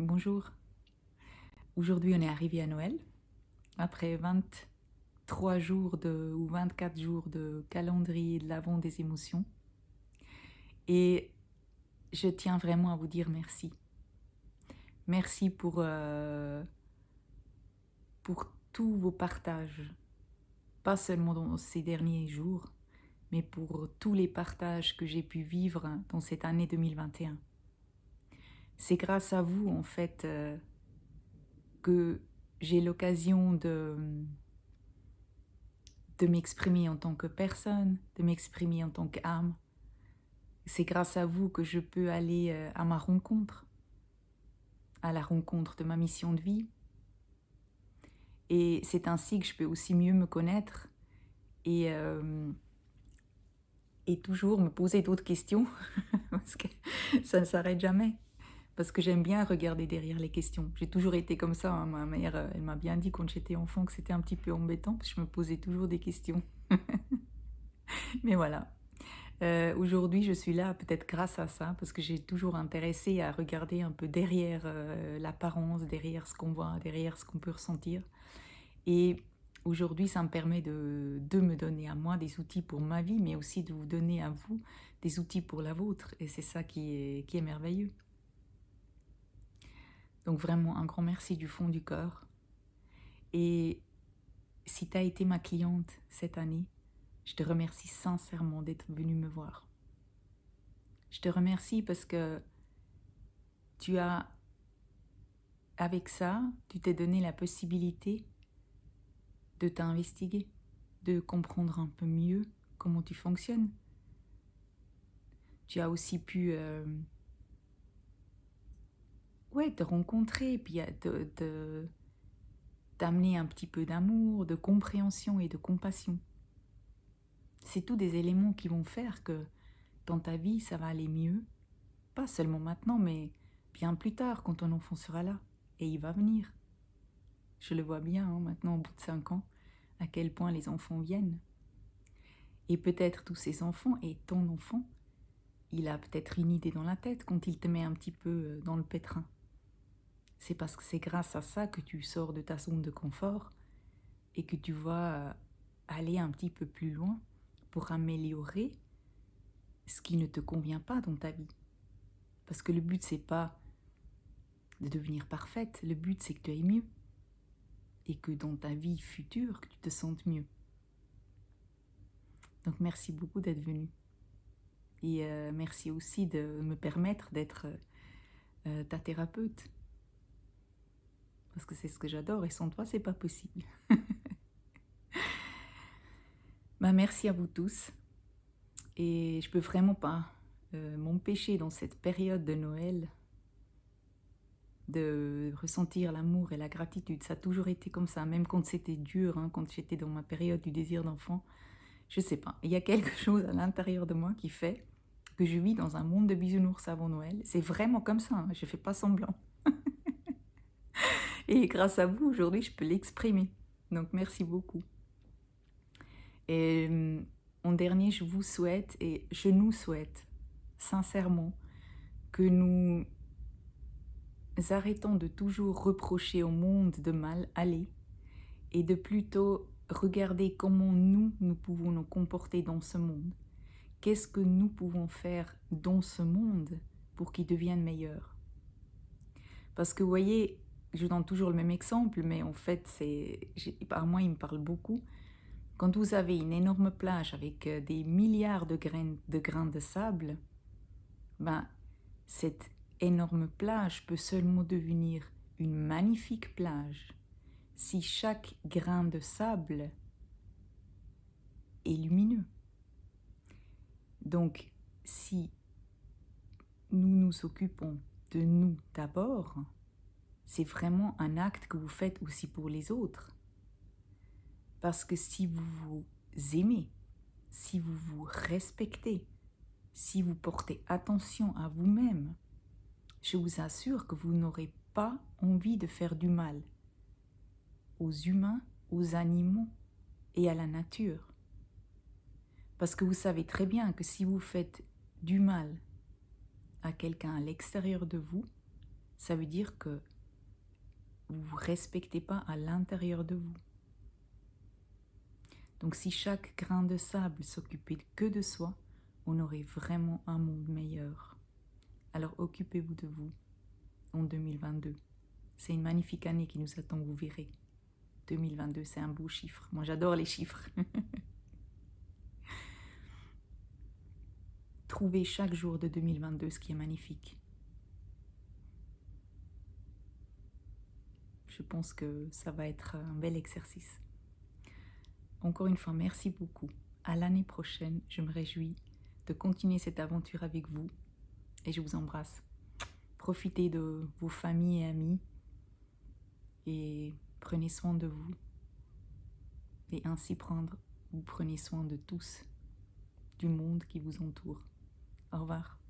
Bonjour. Aujourd'hui, on est arrivé à Noël. Après 23 jours ou 24 jours de calendrier de l'Avent des émotions. Et je tiens vraiment à vous dire merci. Merci pour tous vos partages. Pas seulement dans ces derniers jours, mais pour tous les partages que j'ai pu vivre dans cette année 2021. C'est grâce à vous, en fait, que j'ai l'occasion de m'exprimer en tant que personne, de m'exprimer en tant qu'âme. C'est grâce à vous que je peux aller à ma rencontre, à la rencontre de ma mission de vie. Et c'est ainsi que je peux aussi mieux me connaître et toujours me poser d'autres questions, parce que ça ne s'arrête jamais. Parce que j'aime bien regarder derrière les questions. J'ai toujours été comme ça, hein. Ma mère, elle m'a bien dit quand j'étais enfant que c'était un petit peu embêtant, parce que je me posais toujours des questions. Mais voilà. Aujourd'hui, je suis là peut-être grâce à ça, parce que j'ai toujours intéressé à regarder un peu derrière l'apparence, derrière ce qu'on voit, derrière ce qu'on peut ressentir. Et aujourd'hui, ça me permet de me donner à moi des outils pour ma vie, mais aussi de vous donner à vous des outils pour la vôtre. Et c'est ça qui est merveilleux. Donc vraiment, un grand merci du fond du cœur. Et si tu as été ma cliente cette année, je te remercie sincèrement d'être venue me voir. Je te remercie parce que tu as, avec ça, tu t'es donné la possibilité de t'investiguer, de comprendre un peu mieux comment tu fonctionnes. Tu as aussi pu te rencontrer, puis t'amener un petit peu d'amour, de compréhension et de compassion. C'est tous des éléments qui vont faire que dans ta vie, ça va aller mieux. Pas seulement maintenant, mais bien plus tard, quand ton enfant sera là. Et il va venir. Je le vois bien, hein, maintenant, au bout de 5 ans, à quel point les enfants viennent. Et peut-être tous ces enfants et ton enfant, il a peut-être une idée dans la tête quand il te met un petit peu dans le pétrin. C'est parce que c'est grâce à ça que tu sors de ta zone de confort et que tu vas aller un petit peu plus loin pour améliorer ce qui ne te convient pas dans ta vie. Parce que le but, c'est pas de devenir parfaite, le but, c'est que tu ailles mieux. Et que dans ta vie future, que tu te sentes mieux. Donc merci beaucoup d'être venu. Et merci aussi de me permettre d'être ta thérapeute. Parce que c'est ce que j'adore et sans toi, c'est pas possible. Merci à vous tous. Et je peux vraiment pas m'empêcher dans cette période de Noël de ressentir l'amour et la gratitude. Ça a toujours été comme ça, même quand c'était dur, hein, quand j'étais dans ma période du désir d'enfant. Je sais pas, il y a quelque chose à l'intérieur de moi qui fait que je vis dans un monde de bisounours avant Noël. C'est vraiment comme ça, hein, je fais pas semblant. Et grâce à vous, aujourd'hui, je peux l'exprimer. Donc merci beaucoup. Et en dernier, je vous souhaite et je nous souhaite sincèrement que nous arrêtons de toujours reprocher au monde de mal aller et de plutôt regarder comment nous pouvons nous comporter dans ce monde. Qu'est-ce que nous pouvons faire dans ce monde pour qu'il devienne meilleur? Parce que vous voyez, je donne toujours le même exemple, mais en fait, par moi, il me parle beaucoup. Quand vous avez une énorme plage avec des milliards de grains de sable, cette énorme plage peut seulement devenir une magnifique plage si chaque grain de sable est lumineux. Donc, si nous nous occupons de nous d'abord, c'est vraiment un acte que vous faites aussi pour les autres. Parce que si vous vous aimez, si vous vous respectez, si vous portez attention à vous-même, je vous assure que vous n'aurez pas envie de faire du mal aux humains, aux animaux et à la nature. Parce que vous savez très bien que si vous faites du mal à quelqu'un à l'extérieur de vous, ça veut dire que vous ne vous respectez pas à l'intérieur de vous. Donc si chaque grain de sable s'occupait que de soi, on aurait vraiment un monde meilleur. Alors occupez-vous de vous en 2022. C'est une magnifique année qui nous attend, vous verrez. 2022, c'est un beau chiffre. Moi, j'adore les chiffres. Trouvez chaque jour de 2022 ce qui est magnifique. Je pense que ça va être un bel exercice. Encore une fois, merci beaucoup. À l'année prochaine, je me réjouis de continuer cette aventure avec vous et je vous embrasse. Profitez de vos familles et amis et prenez soin de vous. Et ainsi vous prenez soin de tous, du monde qui vous entoure. Au revoir.